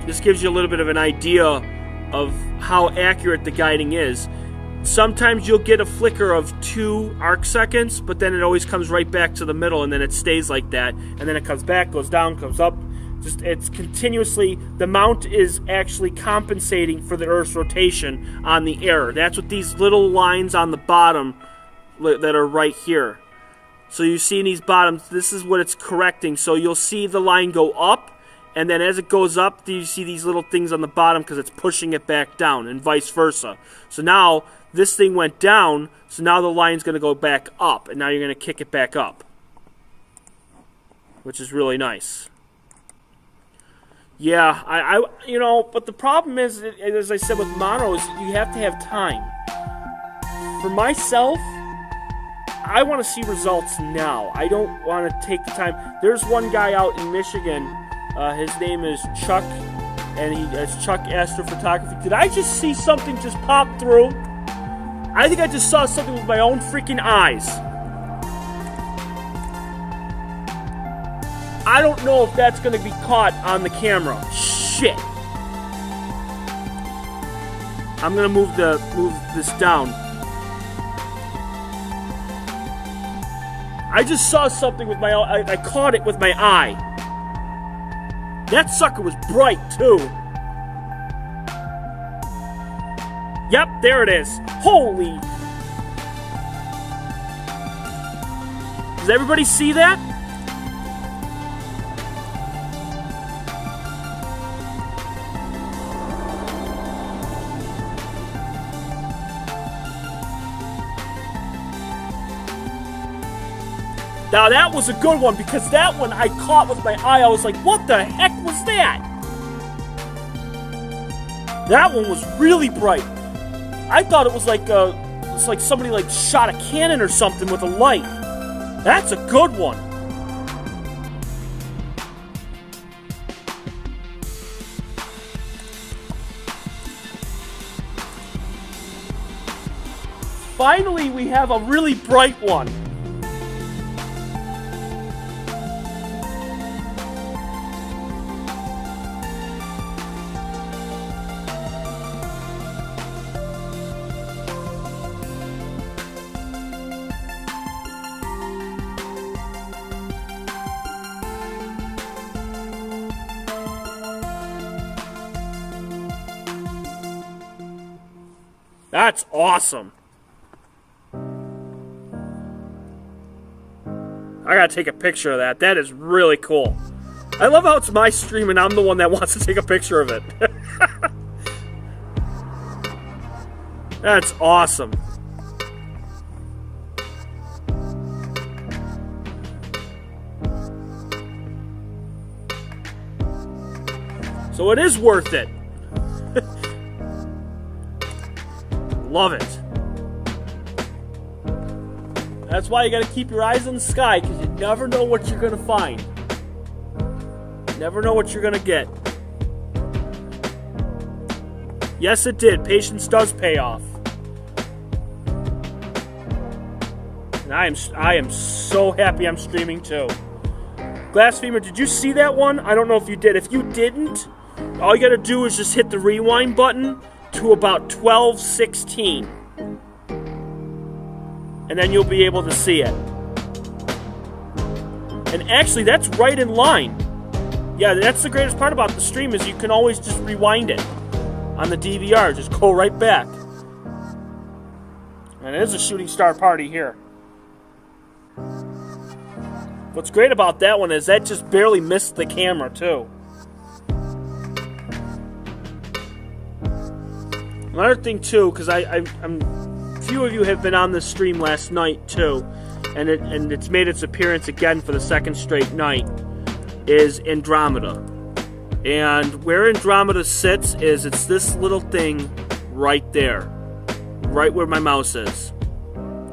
this gives you a little bit of an idea of how accurate the guiding is. Sometimes you'll get a flicker of 2 arc seconds, but then it always comes right back to the middle, and then it stays like that, and then it comes back, goes down, comes up. It's continuously, the mount is actually compensating for the Earth's rotation on the error. That's what these little lines on the bottom that are right here. So you see in these bottoms, this is what it's correcting. So you'll see the line go up, and then as it goes up, you see these little things on the bottom because it's pushing it back down, and vice versa. So now this thing went down, so now the line's going to go back up, and now you're going to kick it back up, which is really nice. Yeah, I you know, but the problem is, as I said with monos, you have to have time. For myself, I want to see results now. I don't want to take the time. There's one guy out in Michigan. His name is Chuck, and it's Chuck Astrophotography. Did I just see something just pop through? I think I just saw something with my own freaking eyes. I don't know if that's going to be caught on the camera. Shit. I'm going to move this down. I just saw something with my eye. I caught it with my eye. That sucker was bright, too. Yep, there it is. Holy. Does everybody see that? Now that was a good one, because that one I caught with my eye. I was like, what the heck was that? That one was really bright. I thought it was like it's like somebody like shot a cannon or something with a light. That's a good one. Finally, we have a really bright one. That's awesome. I gotta take a picture of that. That is really cool. I love how it's my stream and I'm the one that wants to take a picture of it. That's awesome. So it is worth it. Love it. That's why you gotta keep your eyes on the sky, because you never know what you're gonna find. You never know what you're gonna get. Yes, it did. Patience does pay off. And I am so happy I'm streaming too. Glassfemer, did you see that one? I don't know if you did. If you didn't, all you gotta do is just hit the rewind button to about 12:16, and then you'll be able to see it. And actually, that's right in line. Yeah, that's the greatest part about the stream, is you can always just rewind it on the DVR. Just go right back. And it is a shooting star party here. What's great about that one is that just barely missed the camera too. Another thing too, because I'm few of you have been on this stream last night too, and it's made its appearance again for the second straight night, is Andromeda. And where Andromeda sits is, it's this little thing right there, right where my mouse is.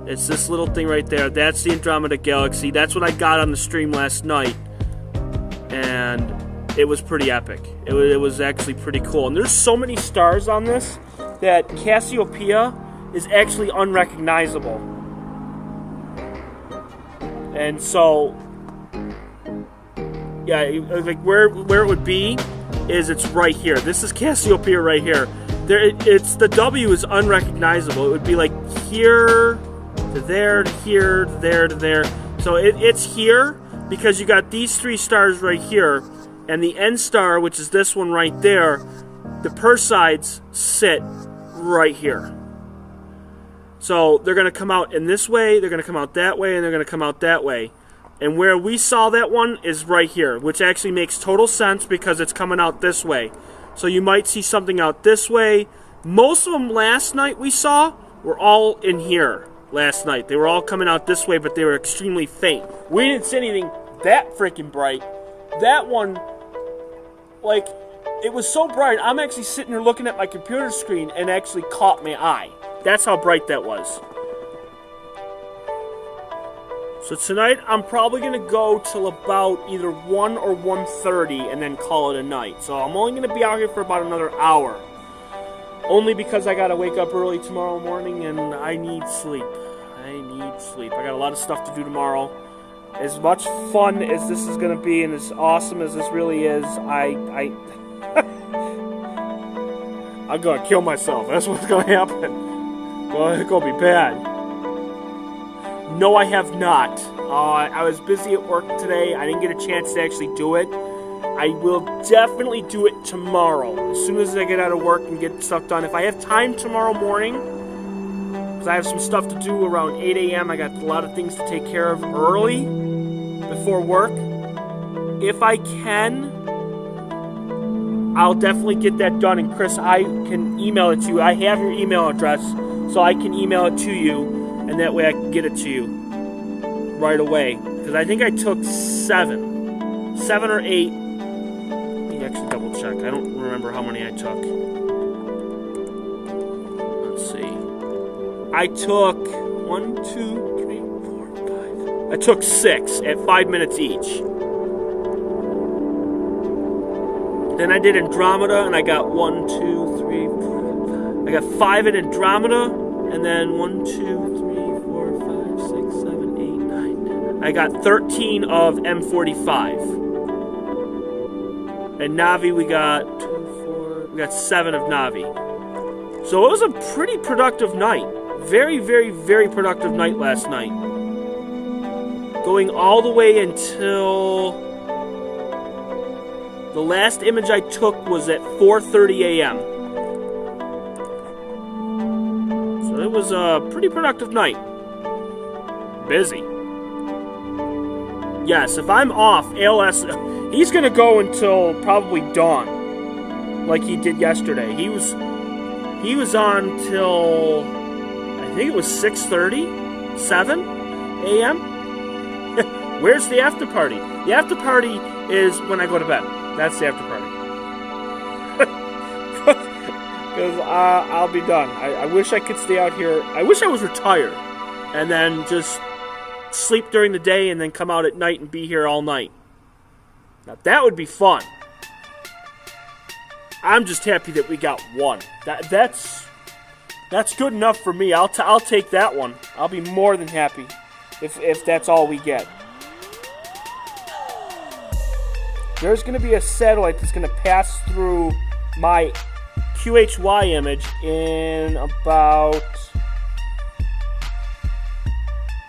It's this little thing right there. That's the Andromeda Galaxy. That's what I got on the stream last night, and it was pretty epic. It was actually pretty cool. And there's so many stars on this that Cassiopeia is actually unrecognizable. And so, yeah, like where it would be is it's right here. This is Cassiopeia right here. It's the W is unrecognizable. It would be like here to there to here to there to there. So it's here because you got these 3 stars right here, and the N star, which is this one right there, the Perseids sit right here. So they're going to come out in this way, they're going to come out that way, and they're going to come out that way. And where we saw that one is right here, which actually makes total sense because it's coming out this way. So you might see something out this way. Most of them last night we saw were all in here last night. They were all coming out this way, but they were extremely faint. We didn't see anything that freaking bright. That one, like, it was so bright, I'm actually sitting here looking at my computer screen and actually caught my eye. That's how bright that was. So tonight, I'm probably going to go till about either 1 or 1:30 and then call it a night. So I'm only going to be out here for about another hour. Only because I got to wake up early tomorrow morning and I need sleep. I got a lot of stuff to do tomorrow. As much fun as this is going to be and as awesome as this really is, I'm going to kill myself. That's what's going to happen. It's going to be bad. No, I have not. I was busy at work today. I didn't get a chance to actually do it. I will definitely do it tomorrow. As soon as I get out of work and get stuff done. If I have time tomorrow morning, because I have some stuff to do around 8 a.m. I got a lot of things to take care of early before work. If I can, I'll definitely get that done. And Chris, I can email it to you. I have your email address, so I can email it to you. And that way I can get it to you right away. Because I think I took 7 or 8. Let me actually double check. I don't remember how many I took. Let's see. I took 1, 2, 3, 4, 5. I took 6 at 5 minutes each. Then I did Andromeda and I got 1, 2, 3, 4, 5. I got 5 at Andromeda and then 1, 2, 3. I got 13 of M45. And Navi we got 7 of Navi. So it was a pretty productive night. Very, very, very productive night last night. Going all the way until the last image I took was at 4:30 a.m. So it was a pretty productive night. Busy. Yes, if I'm off, ALS, he's going to go until probably dawn, like he did yesterday. He was on till, I think it was 6:30, 7 a.m. Where's the after party? The after party is when I go to bed. That's the after party. Because I'll be done. I wish I could stay out here. I wish I was retired and then just sleep during the day and then come out at night and be here all night. Now that would be fun. I'm just happy that we got one. That's good enough for me. I'll take that one. I'll be more than happy if that's all we get. There's going to be a satellite that's going to pass through my QHY image in about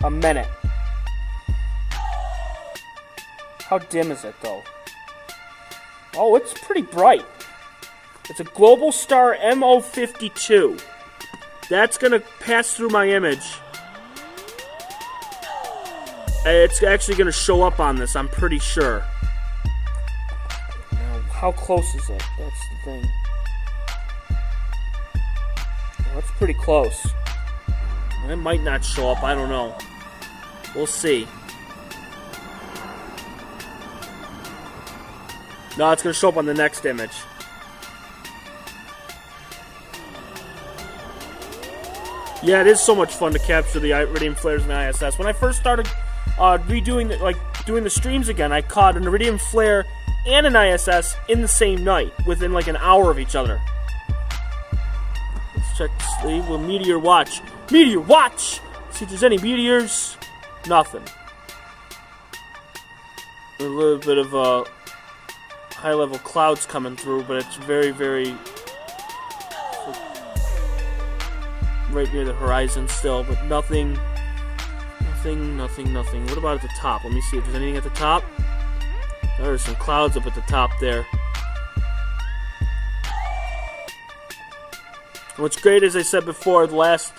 a minute. How dim is it, though? Oh, it's pretty bright. It's a global star MO52. That's going to pass through my image. It's actually going to show up on this, I'm pretty sure. Now, how close is it? That's the thing. Well, that's pretty close. It might not show up, I don't know. We'll see. No, it's going to show up on the next image. Yeah, it is so much fun to capture the iridium flares in the ISS. When I first started doing the streams again, I caught an iridium flare and an ISS in the same night, within like an hour of each other. Let's check to see. Well, Meteor Watch. Meteor Watch! See if there's any meteors. Nothing. A little bit of high-level clouds coming through, but it's very, very right near the horizon still, but nothing. What about at the top? Let me see if there's anything at the top. There's some clouds up at the top there. What's great, as I said before, in the last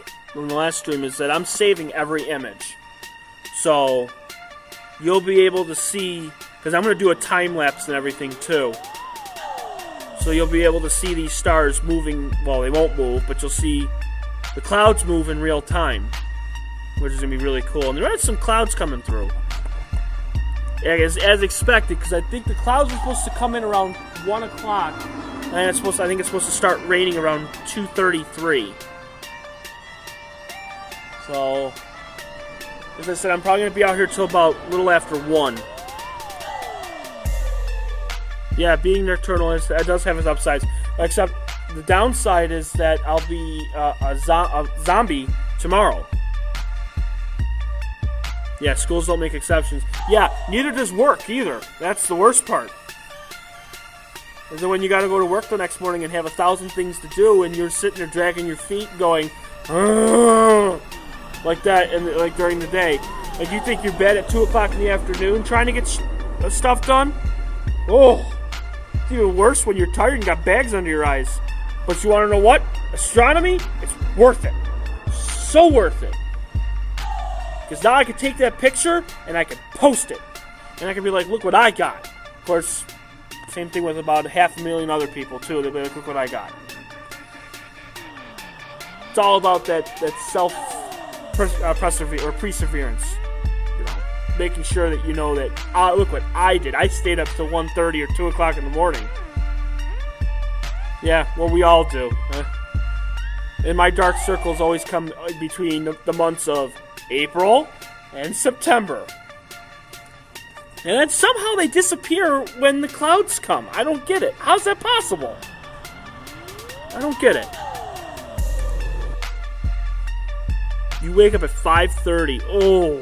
stream, is that I'm saving every image. So you'll be able to see, because I'm going to do a time lapse and everything too. So you'll be able to see these stars moving. Well, they won't move, but you'll see the clouds move in real time, which is going to be really cool. And there are some clouds coming through, as expected, because I think the clouds are supposed to come in around 1 o'clock, and I think it's supposed to start raining around 2:33. So, as I said, I'm probably going to be out here till about a little after 1. Yeah, being nocturnal, it does have its upsides, except the downside is that I'll be a zombie tomorrow. Yeah, schools don't make exceptions. Yeah, neither does work either. That's the worst part. And then when you got to go to work the next morning and have 1,000 things to do, and you're sitting there dragging your feet, going, like that, and like during the day. Like, you think you're bed at 2 o'clock in the afternoon trying to get stuff done? Oh, it's even worse when you're tired and got bags under your eyes. But you want to know what? Astronomy, it's worth it. So worth it. Because now I can take that picture and I can post it. And I can be like, look what I got. Of course, same thing with about 500,000 other people too. They'll be like, look what I got. It's all about that perseverance. You know, making sure that you know that, look what I did. I stayed up till 1:30 or 2 o'clock in the morning. Yeah, well, we all do. And my dark circles always come between the months of April and September. And then somehow they disappear when the clouds come. I don't get it. How's that possible? I don't get it. You wake up at 5:30. Oh.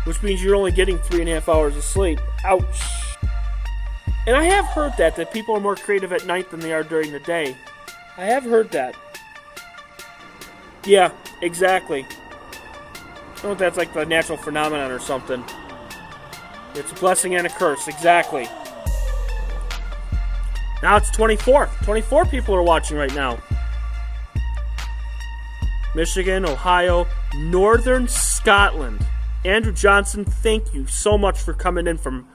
Which means you're only getting 3.5 hours of sleep. Ouch. And I have heard that people are more creative at night than they are during the day. I have heard that. Yeah, exactly. I don't know if that's like the natural phenomenon or something. It's a blessing and a curse, exactly. Now it's 24. 24 people are watching right now. Michigan, Ohio, Northern Scotland. Andrew Johnson, thank you so much for coming in from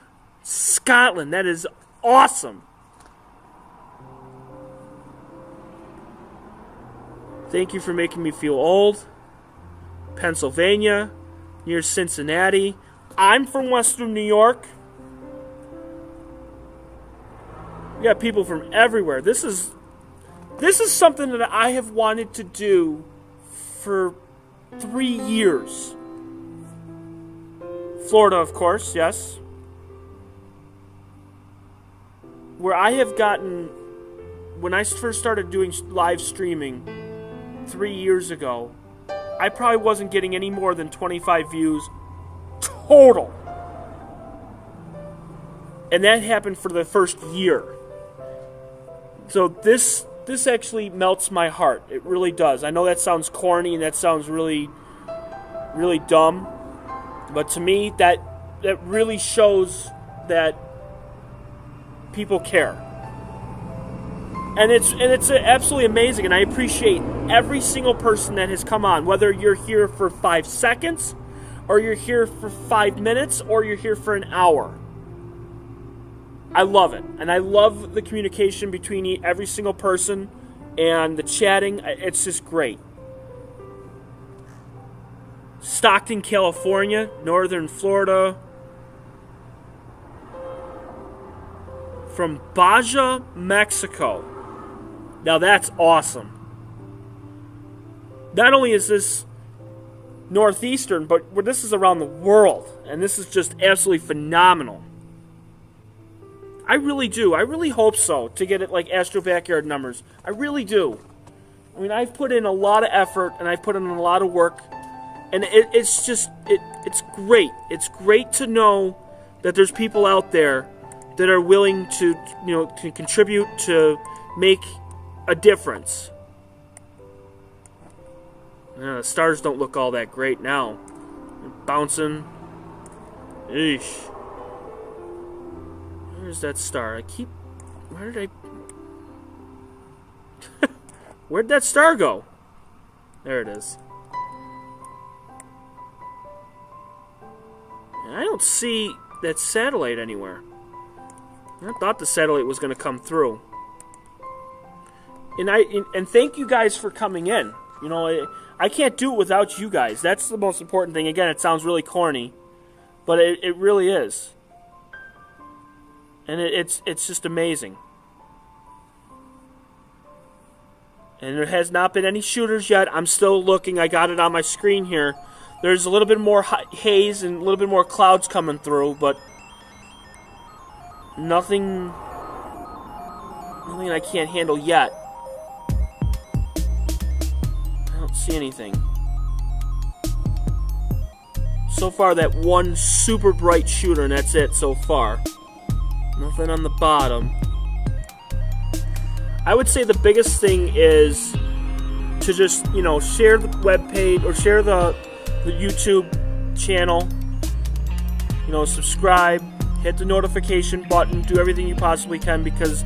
Scotland. That is awesome. Thank you for making me feel old. Pennsylvania, near Cincinnati. I'm from Western New York. We got people from everywhere. This is something that I have wanted to do for 3 years. Florida, of course, yes. Where I have gotten, when I first started doing live streaming 3 years ago, I probably wasn't getting any more than 25 views total. And that happened for the first year. So this actually melts my heart. It really does. I know that sounds corny and that sounds really, really dumb. But to me, that really shows that people care. And it's absolutely amazing, and I appreciate every single person that has come on, whether you're here for 5 seconds, or you're here for 5 minutes, or you're here for an hour. I love it, and I love the communication between every single person, and the chatting. It's just great. Stockton, California, Northern Florida. From Baja, Mexico. Now that's awesome. Not only is this northeastern, but this is around the world. And this is just absolutely phenomenal. I really do. I really hope so, to get it like Astro Backyard numbers. I really do. I mean, I've put in a lot of effort, and I've put in a lot of work. And it's great. It's great to know that there's people out there that are willing to, to contribute to make a difference. The stars don't look all that great now. They're bouncing. Eesh. Where's that star? Where'd that star go? There it is. I don't see that satellite anywhere. I thought the satellite was going to come through. And thank you guys for coming in. I can't do it without you guys. That's the most important thing. Again, it sounds really corny, but it really is. And it's just amazing. And there has not been any shooters yet. I'm still looking. I got it on my screen here. There's a little bit more haze and a little bit more clouds coming through, but nothing I can't handle yet. I don't see anything. So far, that one super bright shooter, and that's it so far. Nothing on the bottom. I would say the biggest thing is to just, share the webpage or share the YouTube channel. Subscribe, hit the notification button, do everything you possibly can, because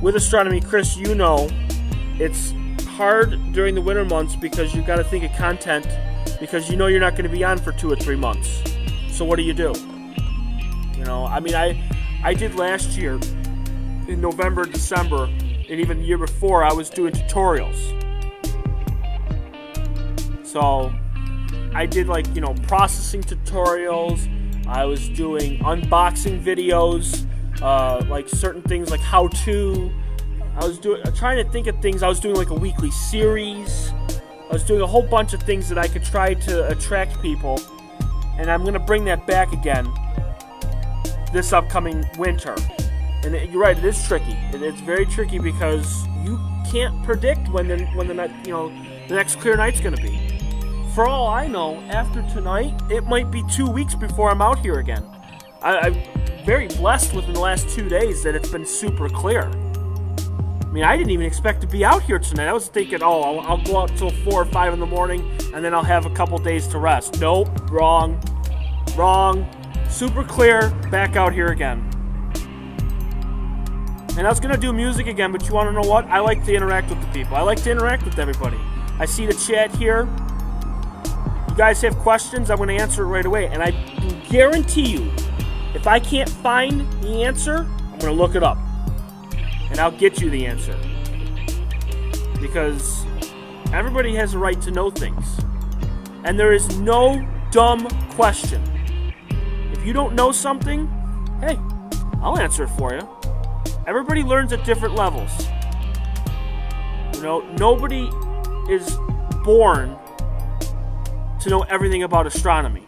with astronomy, Chris, it's hard during the winter months because you've got to think of content because you're not going to be on for 2 or 3 months. So what do you do? I did last year in November, December, and even the year before, I was doing tutorials. So I did processing tutorials. I was doing unboxing videos, like certain things like how to. Trying to think of things. I was doing a weekly series. I was doing a whole bunch of things that I could try to attract people, and I'm going to bring that back again this upcoming winter. And you're right, it is tricky. It's very tricky because you can't predict when the next clear night's going to be. For all I know, after tonight, it might be 2 weeks before I'm out here again. I'm very blessed within the last 2 days that it's been super clear. I didn't even expect to be out here tonight. I was thinking, I'll go out till 4 or 5 in the morning, and then I'll have a couple days to rest. Nope, wrong. Super clear, back out here again. And I was going to do music again, but you want to know what? I like to interact with the people. I like to interact with everybody. I see the chat here. You guys have questions, I'm going to answer it right away. And I guarantee you, if I can't find the answer, I'm going to look it up. And I'll get you the answer. Because everybody has a right to know things. And there is no dumb question. If you don't know something, hey, I'll answer it for you. Everybody learns at different levels. Nobody is born to know everything about astronomy.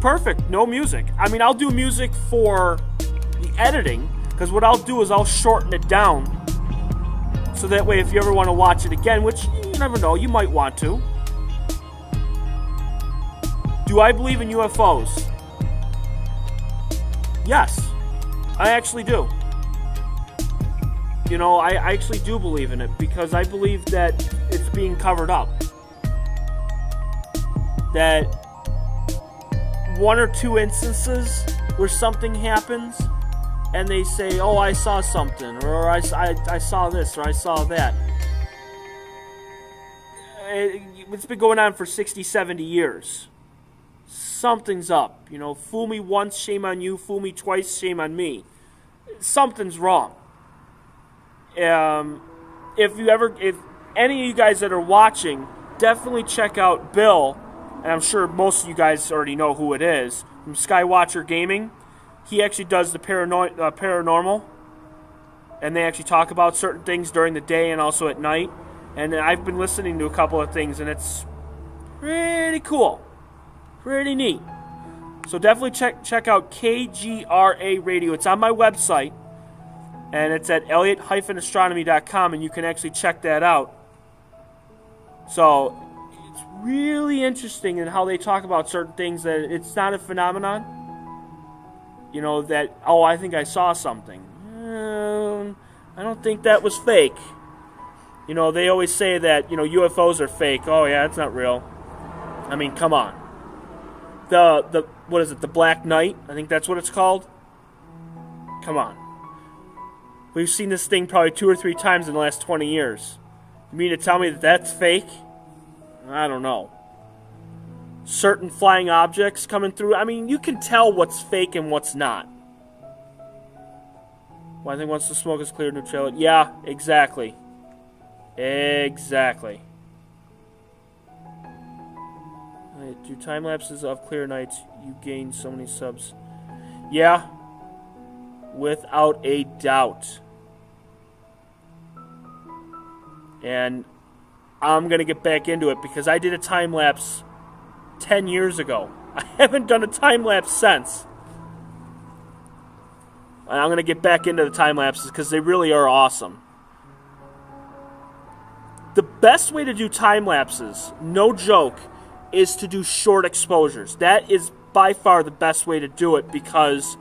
Perfect, no music. I'll do music for the editing, because what I'll do is I'll shorten it down so that way if you ever want to watch it again, which you never know, you might want to. Do I believe in UFOs? Yes, I actually do. I actually do believe in it because I believe that it's being covered up. That 1 or 2 instances where something happens and they say, I saw something, or I saw this, or I saw that. It's been going on for 60, 70 years. Something's up. Fool me once, shame on you. Fool me twice, shame on me. Something's wrong. If any of you guys that are watching, definitely check out Bill, and I'm sure most of you guys already know who it is, from Skywatcher Gaming. He actually does the paranormal, and they actually talk about certain things during the day and also at night. And I've been listening to a couple of things, and it's pretty cool. Pretty neat. So definitely check out KGRA Radio. It's on my website, and it's at elliot-astronomy.com, and you can actually check that out. So it's really interesting in how they talk about certain things, that it's not a phenomenon. You know, that, oh, I think I saw something. I don't think that was fake. You know, they always say that, you know, UFOs are fake. Oh, yeah, it's not real. I mean, come on. The what is it, the Black Knight? I think that's what it's called. Come on. We've seen this thing probably 2 or 3 times in the last 20 years. You mean to tell me that that's fake? I don't know. Certain flying objects coming through. I mean, you can tell what's fake and what's not. Well, I think once the smoke is cleared, neutrality. Yeah, exactly. Exactly. Do time lapses of clear nights, you gain so many subs. Yeah. Without a doubt. And I'm going to get back into it because I did a time lapse 10 years ago. I haven't done a time lapse since. And I'm going to get back into the time lapses because they really are awesome. The best way to do time lapses, no joke, is to do short exposures. That is by far the best way to do it because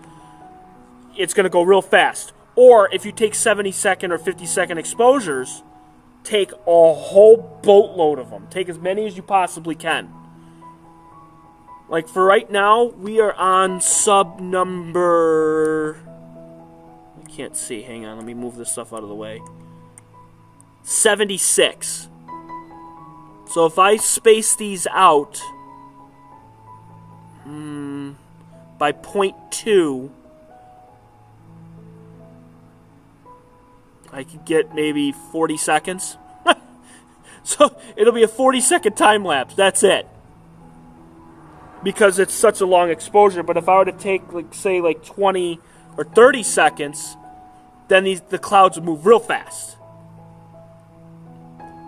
it's going to go real fast. Or if you take 70-second or 50-second exposures, take a whole boatload of them. Take as many as you possibly can. Like for right now, we are on sub number... I can't see. Hang on. Let me move this stuff out of the way. 76. So if I space these out by 0.2, I could get maybe 40 seconds. So it'll be a 40-second time lapse. That's it. Because it's such a long exposure. But if I were to take, like, say, like 20 or 30 seconds, then the clouds would move real fast.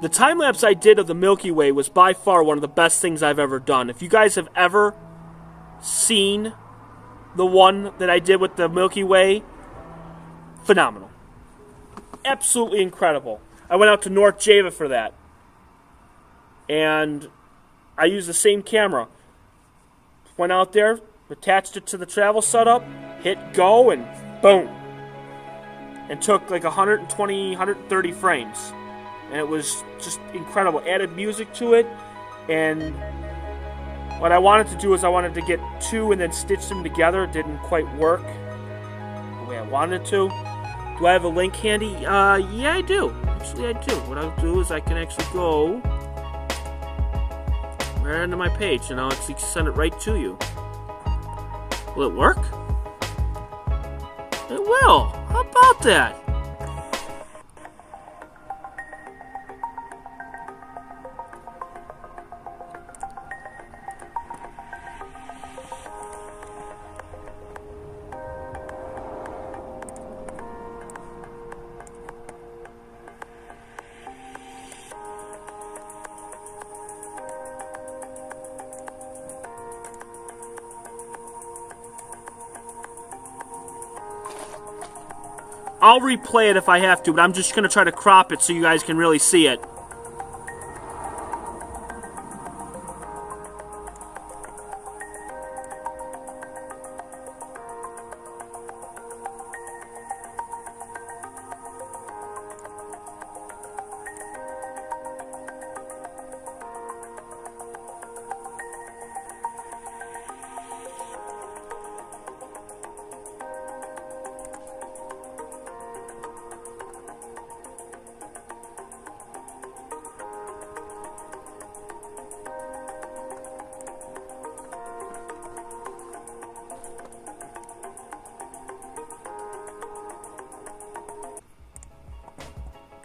The time lapse I did of the Milky Way was by far one of the best things I've ever done. If you guys have ever seen the one that I did with the Milky Way, phenomenal. Absolutely incredible. I went out to North Java for that. And I used the same camera. Went out there, attached it to the travel setup, hit go, and boom. And took like 120, 130 frames. And it was just incredible. Added music to it. And what I wanted to do is I wanted to get 2 and then stitch them together. It didn't quite work the way I wanted it to. Do I have a link handy? Yeah, I do. Actually, I do. What I'll do is I can actually go right into my page, and I'll actually send it right to you. Will it work? It will. How about that? I'll replay it if I have to, but I'm just going to try to crop it so you guys can really see it.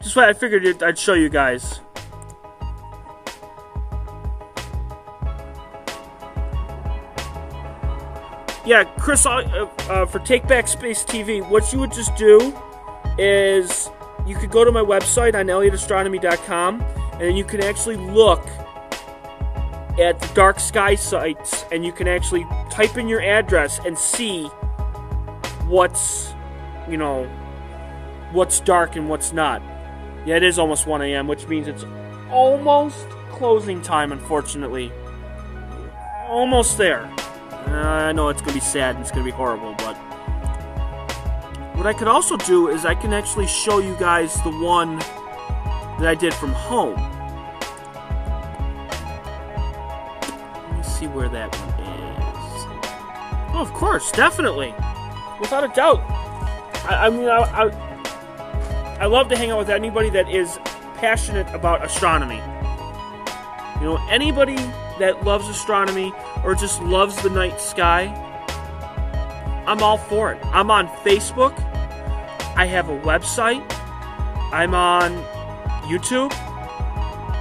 Just why I figured I'd show you guys. Yeah, Chris, for Take Back Space TV, what you would just do is you could go to my website on ElliotAstronomy.com, and then you can actually look at the dark sky sites, and you can actually type in your address and see what's dark and what's not. Yeah, it is almost 1 a.m., which means it's almost closing time, unfortunately. Almost there. I know it's going to be sad and it's going to be horrible, but what I could also do is I can actually show you guys the one that I did from home. Let me see where that one is. Oh, of course, definitely. Without a doubt. I love to hang out with anybody that is passionate about astronomy. You know, anybody that loves astronomy or just loves the night sky, I'm all for it. I'm on Facebook. I have a website. I'm on YouTube.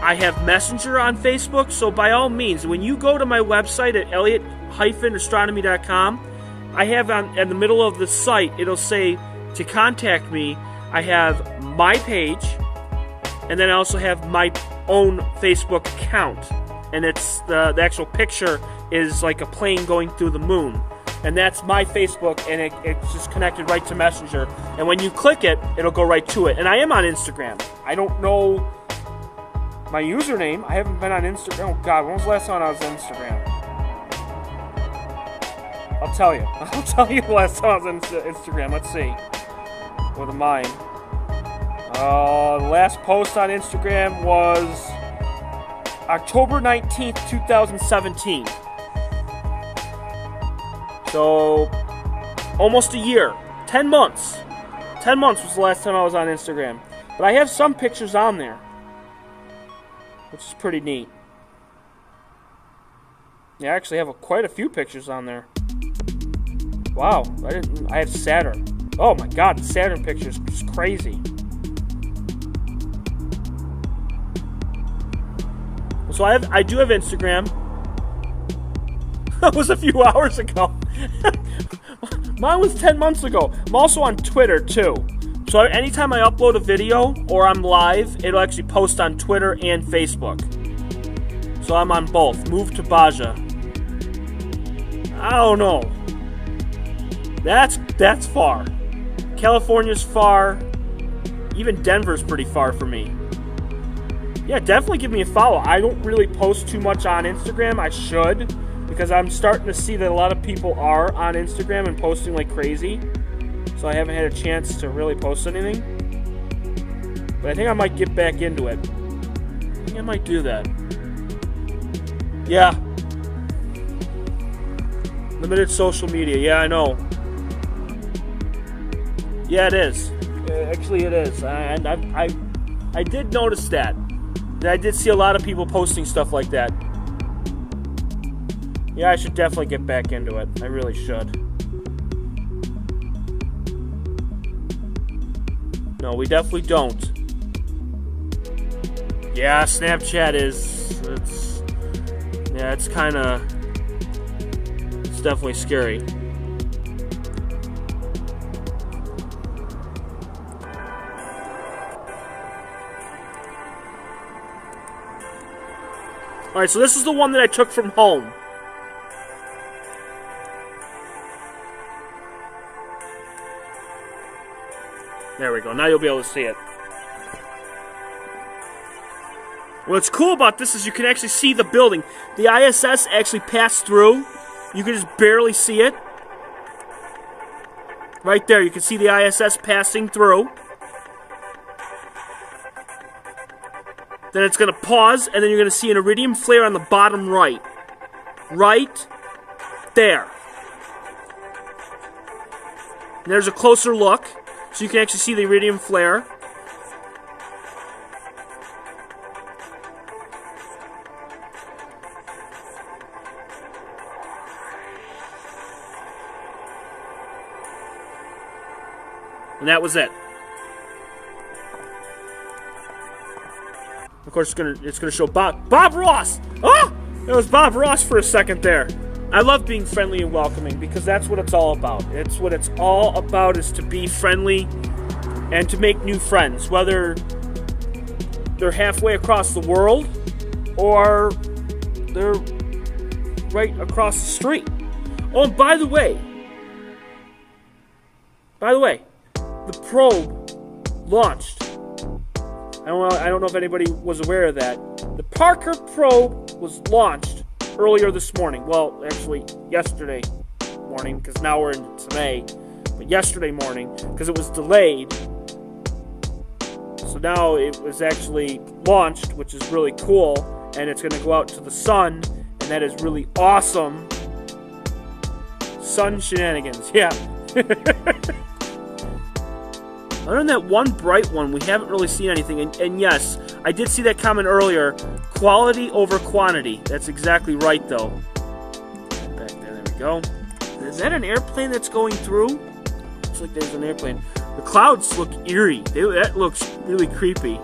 I have Messenger on Facebook. So by all means, when you go to my website at elliot-astronomy.com, I have in the middle of the site, it'll say to contact me. I have my page, and then I also have my own Facebook account. And it's the actual picture is like a plane going through the moon. And that's my Facebook, and it's just connected right to Messenger. And when you click it, it'll go right to it. And I am on Instagram. I don't know my username. I haven't been on Instagram. Oh, God, when was the last time I was on Instagram? I'll tell you. I'll tell you the last time I was on Instagram. Let's see. What am I? The last post on Instagram was October 19th, 2017. So, almost a year. 10 months. 10 months was the last time I was on Instagram. But I have some pictures on there, which is pretty neat. Yeah, I actually have quite a few pictures on there. Wow, I have Saturn. Oh my God, the Saturn pictures is crazy. So I do have Instagram. That was a few hours ago. Mine was 10 months ago. I'm also on Twitter too. So anytime I upload a video or I'm live, it'll actually post on Twitter and Facebook. So I'm on both. Move to Baja. I don't know. That's far. California's far. Even Denver's pretty far for me. Yeah, definitely give me a follow. I don't really post too much on Instagram. I should, because I'm starting to see that a lot of people are on Instagram and posting like crazy. So I haven't had a chance to really post anything. But I think I might get back into it. I think I might do that. Yeah. Limited social media. Yeah, I know. Yeah, it is. Actually, it is. And I did notice that. I did see a lot of people posting stuff like that. Yeah, I should definitely get back into it. I really should. No, we definitely don't. Yeah, Snapchat it's kind of... It's definitely scary. Alright, so this is the one that I took from home. There we go. Now you'll be able to see it. What's cool about this is you can actually see the building. The ISS actually passed through. You can just barely see it. Right there, you can see the ISS passing through. Then it's going to pause, and then you're going to see an iridium flare on the bottom right. Right there. And there's a closer look, so you can actually see the iridium flare. And that was it. Of course, it's gonna show Bob Ross. Oh, it was Bob Ross for a second there. I love being friendly and welcoming because that's what it's all about. It's what it's all about is to be friendly and to make new friends, whether they're halfway across the world or they're right across the street. Oh, and by the way, the probe launched. I don't know if anybody was aware of that. The Parker probe was launched earlier this morning. Well, actually, yesterday morning, because now we're in today. But yesterday morning, because it was delayed. So now it was actually launched, which is really cool. And it's going to go out to the sun. And that is really awesome. Sun shenanigans, yeah. Other than that one bright one, we haven't really seen anything. And yes, I did see that comment earlier. Quality over quantity. That's exactly right, though. Back there we go. Is that an airplane that's going through? Looks like there's an airplane. The clouds look eerie. That looks really creepy.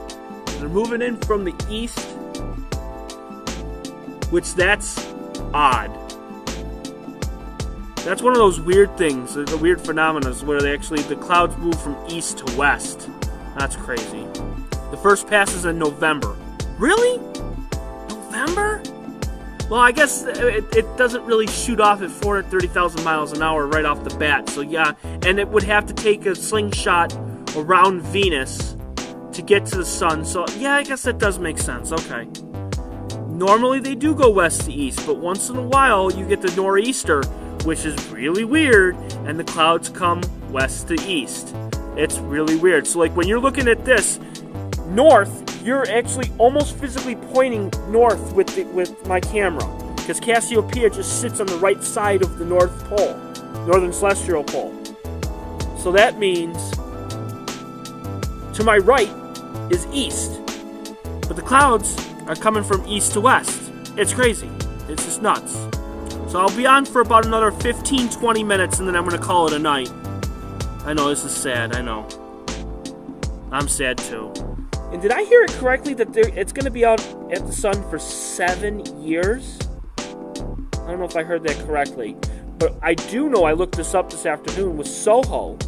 They're moving in from the east, which that's odd. That's one of those weird things, the weird phenomena, where the clouds move from east to west. That's crazy. The first pass is in November. Really? November? Well, I guess it doesn't really shoot off at 430,000 miles an hour right off the bat. So yeah, and it would have to take a slingshot around Venus to get to the sun. So yeah, I guess that does make sense. Okay. Normally they do go west to east, but once in a while you get the nor'easter, which is really weird, and the clouds come west to east. It's really weird. So like when you're looking at this north, you're actually almost physically pointing north with my camera, because Cassiopeia just sits on the right side of the North Pole, Northern Celestial Pole. So that means to my right is east, but the clouds are coming from east to west. It's crazy. It's just nuts. So I'll be on for about another 15-20 minutes, and then I'm going to call it a night. I know, this is sad, I know. I'm sad too. And did I hear it correctly that it's going to be out at the sun for 7 years? I don't know if I heard that correctly. But I do know, I looked this up this afternoon, with SOHO.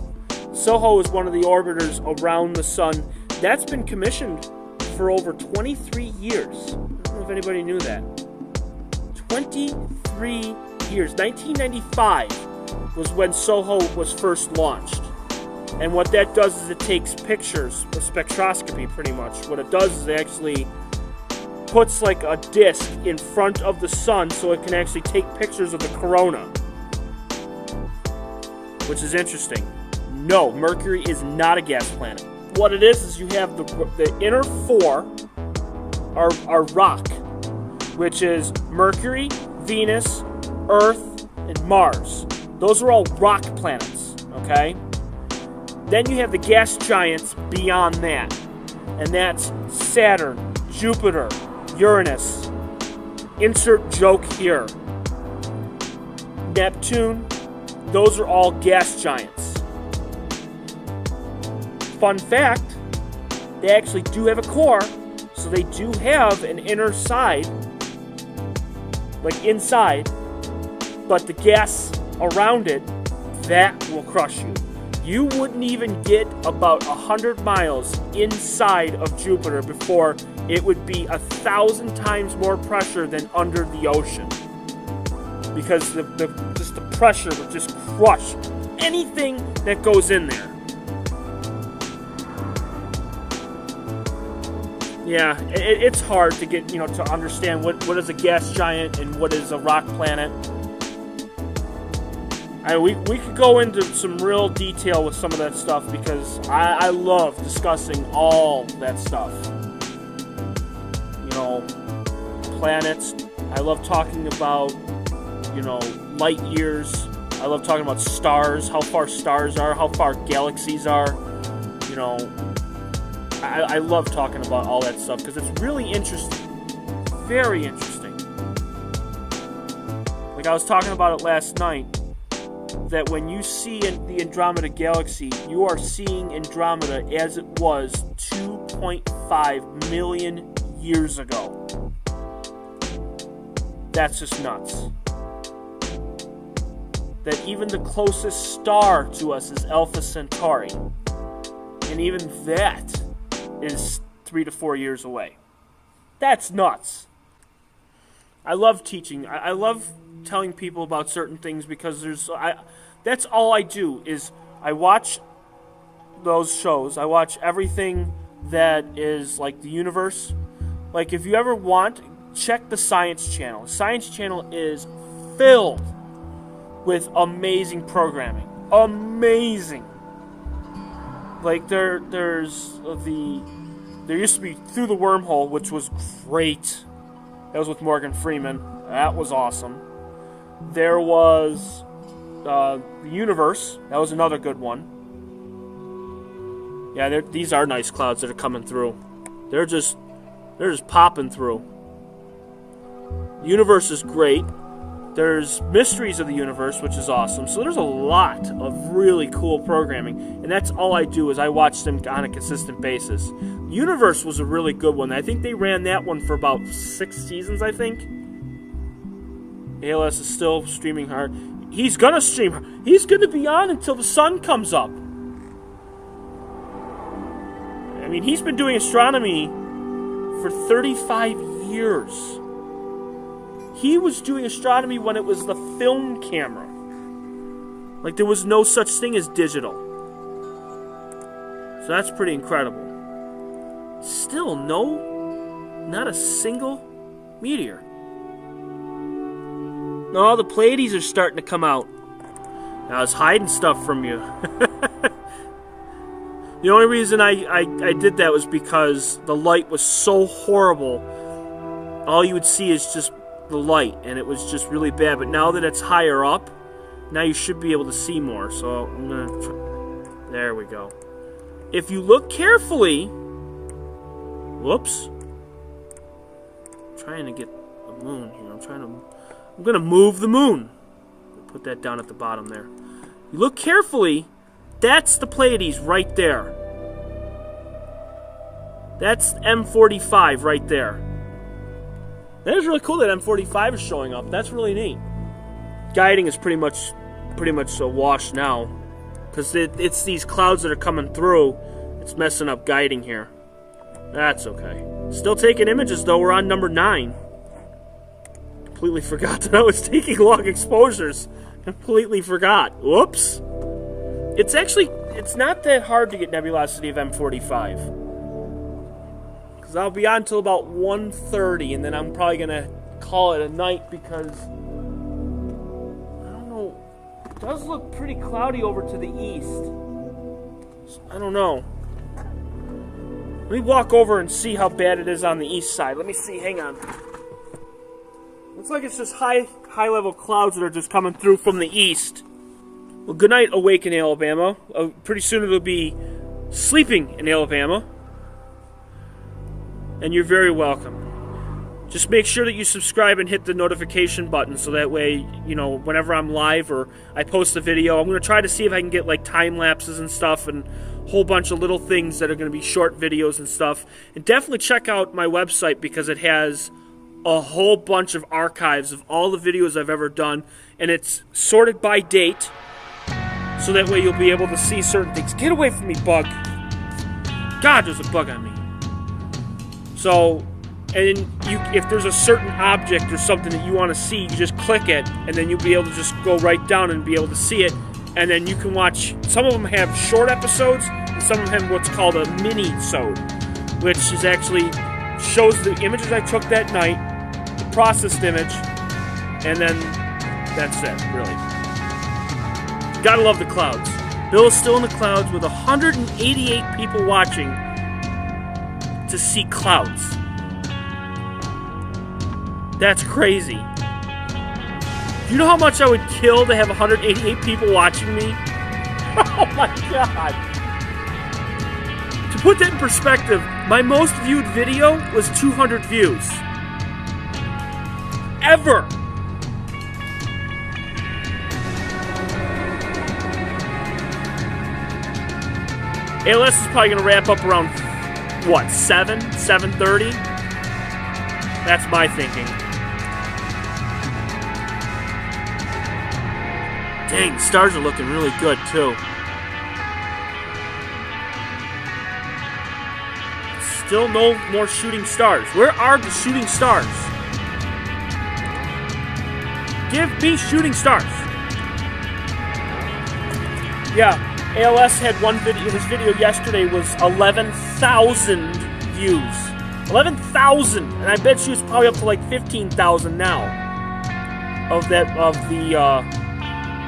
SOHO is one of the orbiters around the sun. That's been commissioned for over 23 years. I don't know if anybody knew that. 23 years. 1995 was when SOHO was first launched. And what that does is it takes pictures of spectroscopy, pretty much. What it does is it actually puts like a disk in front of the sun so it can actually take pictures of the corona. Which is interesting. No, Mercury is not a gas planet. What it is you have the inner four are rock, which is Mercury, Venus, Earth, and Mars. Those are all rock planets, okay? Then you have the gas giants beyond that, and that's Saturn, Jupiter, Uranus. Insert joke here. Neptune. Those are all gas giants. Fun fact, they actually do have a core, so they do have an inner side, like inside, but the gas around it, that will crush you. You wouldn't even get about 100 miles inside of Jupiter before it would be 1,000 times more pressure than under the ocean. Because the pressure would just crush anything that goes in there. Yeah, it's hard to get, to understand what is a gas giant and what is a rock planet. We could go into some real detail with some of that stuff because I love discussing all that stuff. Planets. I love talking about, light years. I love talking about stars, how far stars are, how far galaxies are. I love talking about all that stuff because it's really interesting. Very interesting. Like I was talking about it last night, that when you see the Andromeda Galaxy, you are seeing Andromeda as it was 2.5 million years ago. That's just nuts. That even the closest star to us is Alpha Centauri. And even that is 3 to 4 years away. That's nuts. I love teaching. I love telling people about certain things because that's all I do is I watch those shows. I watch everything that is like the universe, Like, if you ever want, check the Science Channel. The Science Channel is filled with amazing programming. Amazing. Like, there used to be Through the Wormhole, which was great. That was with Morgan Freeman. That was awesome. There was The Universe. That was another good one. Yeah, these are nice clouds that are coming through. They're just popping through. The Universe is great. There's Mysteries of the Universe, which is awesome. So there's a lot of really cool programming. And that's all I do is I watch them on a consistent basis. The Universe was a really good one. I think they ran that one for about 6 seasons, I think. ALS is still streaming hard. He's going to stream hard. He's going to be on until the sun comes up. I mean, he's been doing astronomy for 35 years. He was doing astronomy when it was the film camera. Like, there was no such thing as digital. So that's pretty incredible. Still, not a single meteor. No, the Pleiades are starting to come out. I was hiding stuff from you. The only reason I did that was because the light was so horrible. All you would see is just the light, and it was just really bad. But now that it's higher up, now you should be able to see more. So I'm going to try. There we go. If you look carefully... Whoops. I'm trying to get the moon here. I'm going to move the moon. Put that down at the bottom there. You look carefully... That's the Pleiades right there. That's M45 right there. That is really cool that M45 is showing up. That's really neat. Guiding is pretty much a wash now, because it's these clouds that are coming through. It's messing up guiding here. That's okay. Still taking images though. We're on number 9. Completely forgot that I was taking long exposures. Completely forgot. Whoops. It's not that hard to get nebulosity of M45. Because I'll be on until about 1:30, and then I'm probably going to call it a night because, I don't know, it does look pretty cloudy over to the east. So, I don't know. Let me walk over and see how bad it is on the east side. Let me see, hang on. Looks like it's just high-level clouds that are just coming through from the east. Well, good night, awake in Alabama. Pretty soon it'll be sleeping in Alabama. And you're very welcome. Just make sure that you subscribe and hit the notification button so that way, you know, whenever I'm live or I post a video, I'm going to try to see if I can get, like, time lapses and stuff and a whole bunch of little things that are going to be short videos and stuff. And definitely check out my website because it has a whole bunch of archives of all the videos I've ever done. And it's sorted by date. So that way you'll be able to see certain things. Get away from me, bug. God, there's a bug on me. So, and if there's a certain object or something that you want to see, you just click it, and then you'll be able to just go right down and be able to see it. And then you can watch, some of them have short episodes, and some of them have what's called a mini-sode, which is actually shows the images I took that night, the processed image, and then that's it, really. Gotta love the clouds. Bill is still in the clouds with 188 people watching to see clouds. That's crazy. Do you know how much I would kill to have 188 people watching me? Oh my god. To put that in perspective, my most viewed video was 200 views. Ever. ALS is probably going to wrap up around, what, 7:30? That's my thinking. Dang, the stars are looking really good, too. Still no more shooting stars. Where are the shooting stars? Give me shooting stars. Yeah. ALS had one video, his video yesterday was 11,000 views. 11,000, and I bet you it's probably up to like 15,000 now of the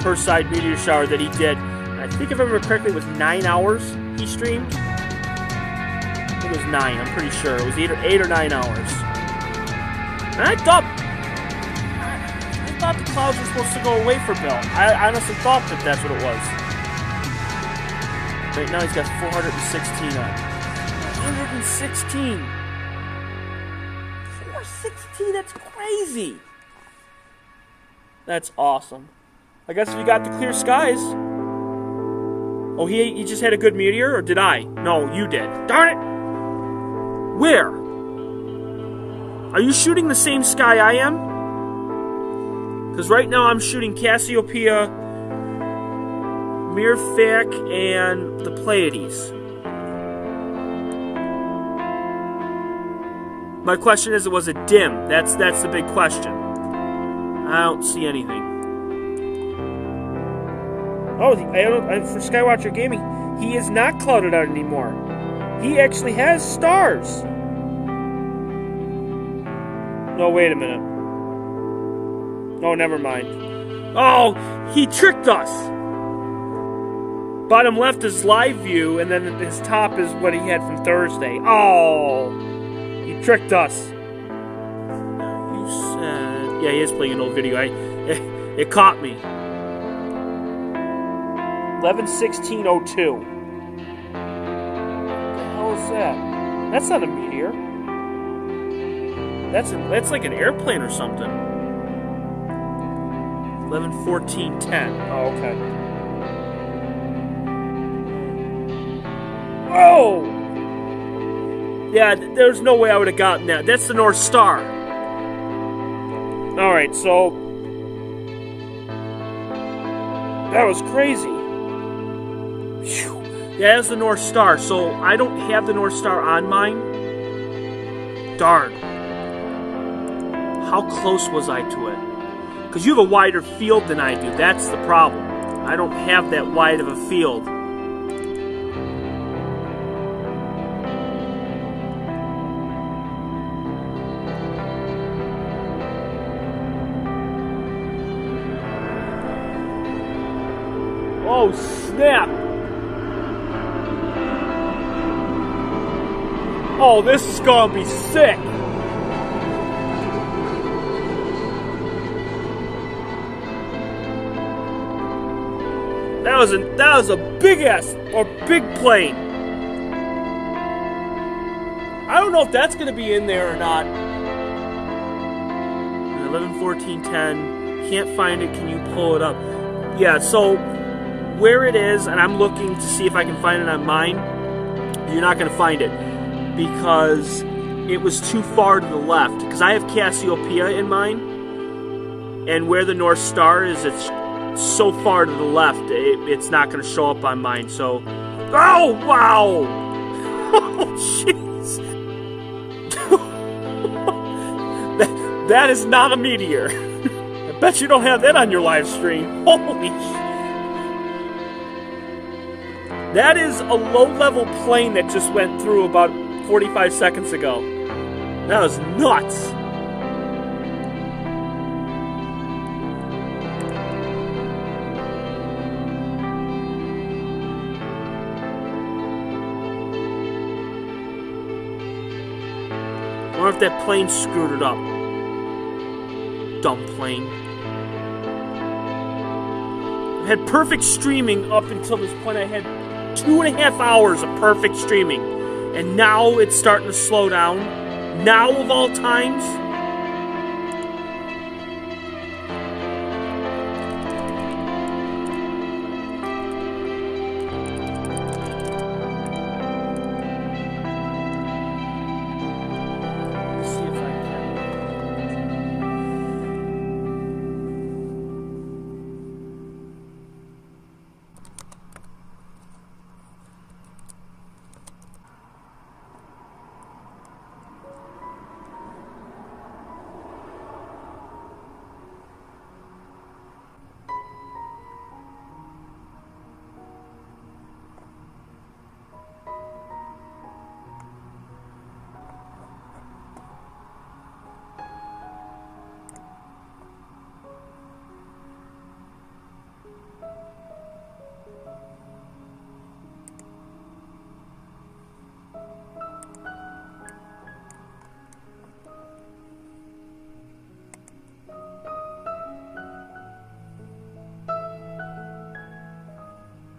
Perseids meteor shower that he did. I think if I remember correctly, it was 9 hours he streamed. I think it was 9. I'm pretty sure it was 8 or 9 hours. And I thought the clouds were supposed to go away for Bill. I honestly thought that that's what it was. Right now he's got 416 on. 416. 416. That's crazy. That's awesome. I guess if you got the clear skies. Oh, he just had a good meteor, or did I? No, you did. Darn it! Where? Are you shooting the same sky I am? Because right now I'm shooting Cassiopeia, Myrrhfac, and the Pleiades. My question is, was it dim? That's the big question. I don't see anything. Oh, for Skywatcher Gaming, he is not clouded out anymore. He actually has stars. No, wait a minute. Oh, never mind. Oh, he tricked us. Bottom left is live view, and then his top is what he had from Thursday. Oh, he tricked us. You said... Yeah, he is playing an old video. It caught me. 11/16/02. What the hell is that? That's not a meteor. That's like an airplane or something. 11/14/10. Oh, okay. Oh! Yeah, there's no way I would have gotten that. That's the North Star. Alright, so... That was crazy. Whew. Yeah, that's the North Star. So I don't have the North Star on mine. Darn. How close was I to it? Because you have a wider field than I do. That's the problem. I don't have that wide of a field. Oh, snap! Oh, this is gonna be sick! That was a big ass or big plane. I don't know if that's gonna be in there or not. 11/14/10. Can't find it. Can you pull it up? Yeah. So where it is, and I'm looking to see if I can find it on mine. You're not gonna find it because it was too far to the left. Because I have Cassiopeia in mine, and where the North Star is, it's so far to the left, it's not going to show up on mine, so... Oh, wow! Oh, jeez! that is not a meteor. I bet you don't have that on your live stream. Holy shit! That is a low-level plane that just went through about 45 seconds ago. That was nuts! I wonder if that plane screwed it up. Dumb plane. I had perfect streaming up until this point. I had 2.5 hours of perfect streaming. And now it's starting to slow down. Now of all times.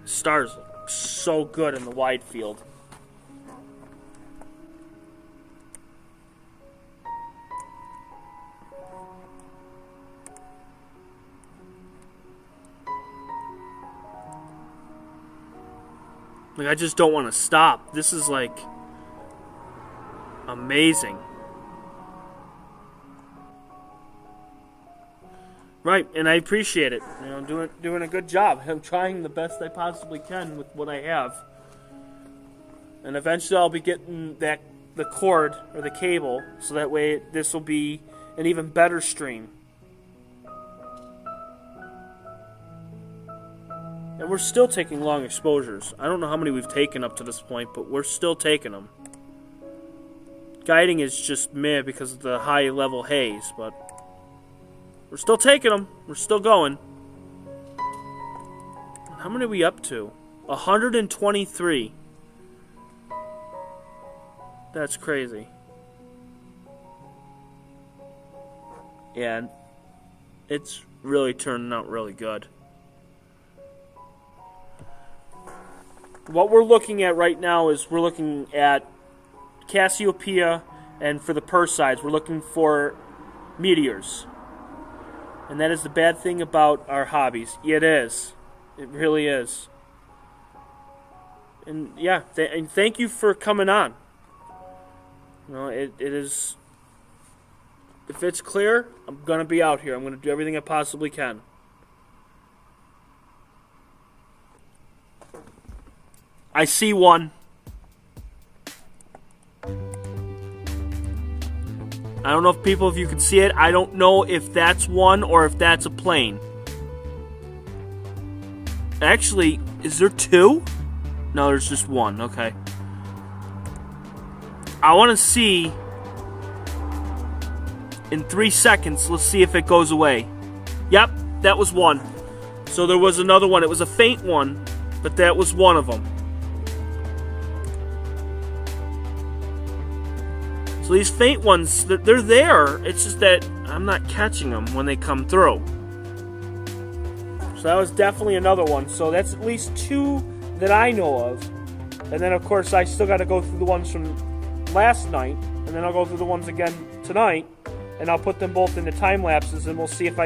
Stars look so good in the wide field. Like, I just don't want to stop. This is like amazing. Right, and I appreciate it. You know, I'm doing a good job. I'm trying the best I possibly can with what I have. And eventually I'll be getting the cord or the cable, so that way this will be an even better stream. And we're still taking long exposures. I don't know how many we've taken up to this point, but we're still taking them. Guiding is just meh because of the high level haze, but we're still taking them. We're still going. How many are we up to? 123. That's crazy. And it's really turning out really good. What we're looking at right now is we're looking at Cassiopeia, and for the Perseids, we're looking for meteors. And that is the bad thing about our hobbies. It is. It really is. And yeah, and thank you for coming on. You know, it is. If it's clear, I'm going to be out here. I'm going to do everything I possibly can. I see one. I don't know if you can see it. I don't know if that's one or if that's a plane. Actually, is there two? No, there's just one. Okay. I want to see in 3 seconds. Let's see if it goes away. Yep, that was one. So there was another one. It was a faint one, but that was one of them. So these faint ones, they're there. It's just that I'm not catching them when they come through. So that was definitely another one. So that's at least two that I know of. And then, of course, I still got to go through the ones from last night. And then I'll go through the ones again tonight. And I'll put them both into time lapses, and we'll see if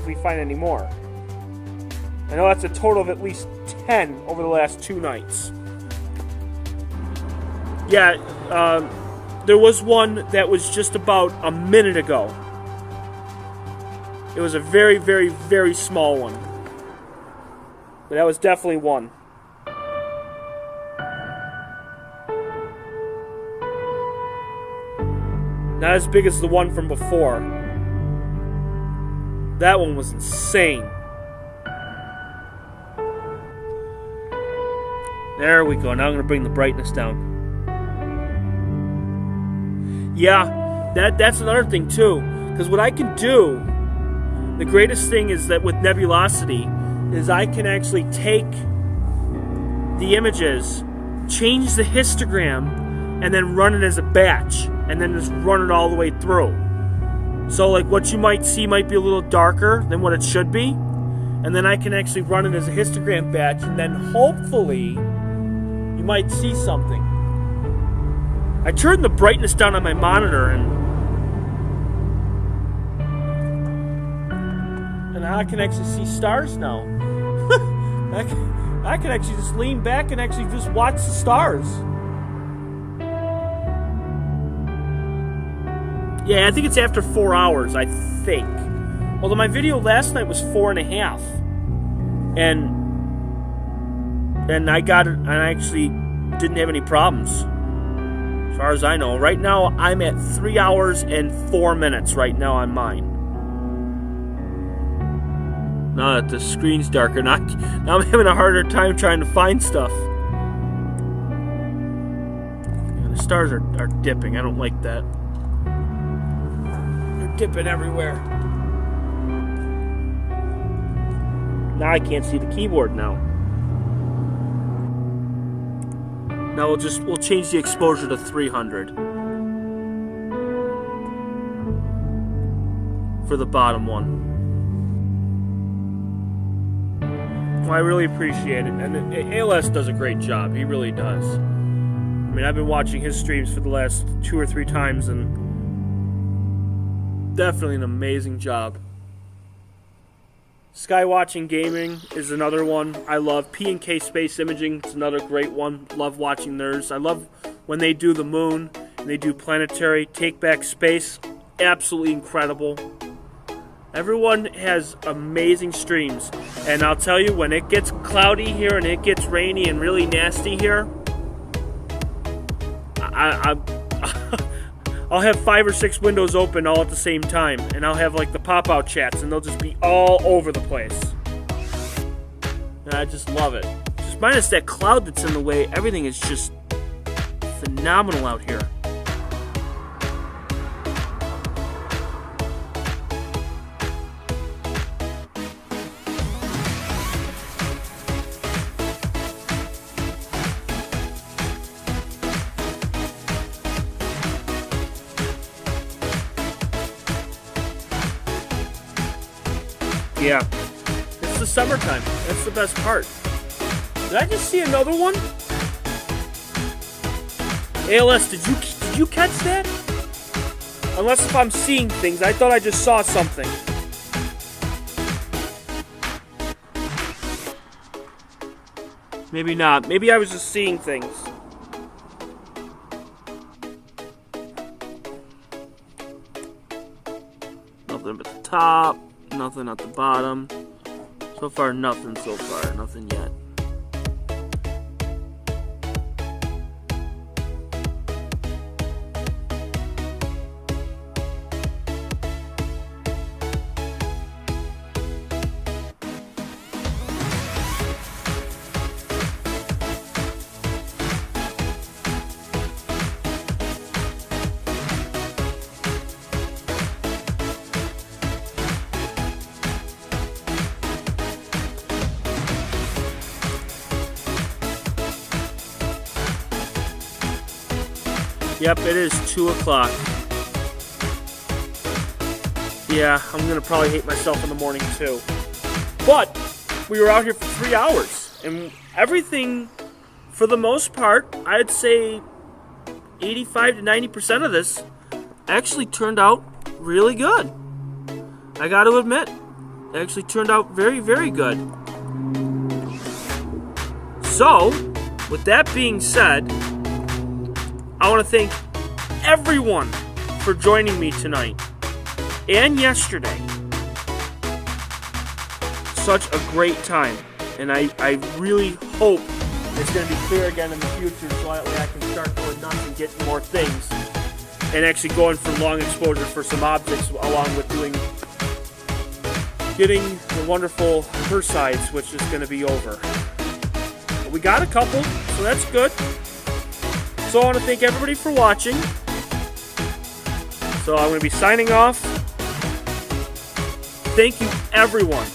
we find any more. I know that's a total of at least 10 over the last 2 nights. Yeah, there was one that was just about a minute ago. It was a very, very, very small one. But that was definitely one. Not as big as the one from before. That one was insane. There we go. Now I'm going to bring the brightness down. Yeah, that's another thing too. Because what I can do, the greatest thing is that with nebulosity, is I can actually take the images, change the histogram, and then run it as a batch, and then just run it all the way through. So like what you might see might be a little darker than what it should be, and then I can actually run it as a histogram batch, and then hopefully you might see something. I turned the brightness down on my monitor, and now I can actually see stars now. I can actually just lean back and actually just watch the stars. Yeah, I think it's after 4 hours, I think. Although my video last night was 4.5. And I got it, and I actually didn't have any problems. As far as I know. Right now, I'm at 3 hours and 4 minutes right now on mine. Now that the screen's darker, now I'm having a harder time trying to find stuff. Yeah, the stars are dipping. I don't like that. They're dipping everywhere. Now I can't see the keyboard now. Now we'll change the exposure to 300 for the bottom one. Well, I really appreciate it. And ALS does a great job. He really does. I mean, I've been watching his streams for the last 2 or 3 times, and definitely an amazing job. Skywatching Gaming is another one I love. P&K Space Imaging is another great one. Love watching theirs. I love when they do the moon and they do planetary. Take Back Space, absolutely incredible. Everyone has amazing streams. And I'll tell you, when it gets cloudy here and it gets rainy and really nasty here, I'll have 5 or 6 windows open all at the same time, and I'll have like the pop-out chats, and they'll just be all over the place. And I just love it. Just minus that cloud that's in the way, everything is just phenomenal out here. Yeah, it's the summertime. That's the best part. Did I just see another one? ALS, did you catch that? Unless if I'm seeing things, I thought I just saw something. Maybe not. Maybe I was just seeing things. Nothing but the top. Nothing at the bottom. So far, nothing so far. Nothing yet. Yep, it is 2 o'clock. Yeah, I'm going to probably hate myself in the morning too. But we were out here for 3 hours. And everything, for the most part, I'd say 85 to 90% of this actually turned out really good. I got to admit, it actually turned out very, very good. So, with that being said, I want to thank everyone for joining me tonight and yesterday. Such a great time. And I really hope it's going to be clear again in the future so that way I can start going nuts and getting more things. And actually going for long exposure for some objects along with getting the wonderful Perseids, which is going to be over. But we got a couple, so that's good. So I want to thank everybody for watching. So I'm going to be signing off. Thank you, everyone.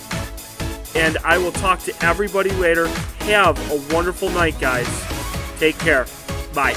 And I will talk to everybody later. Have a wonderful night, guys. Take care. Bye.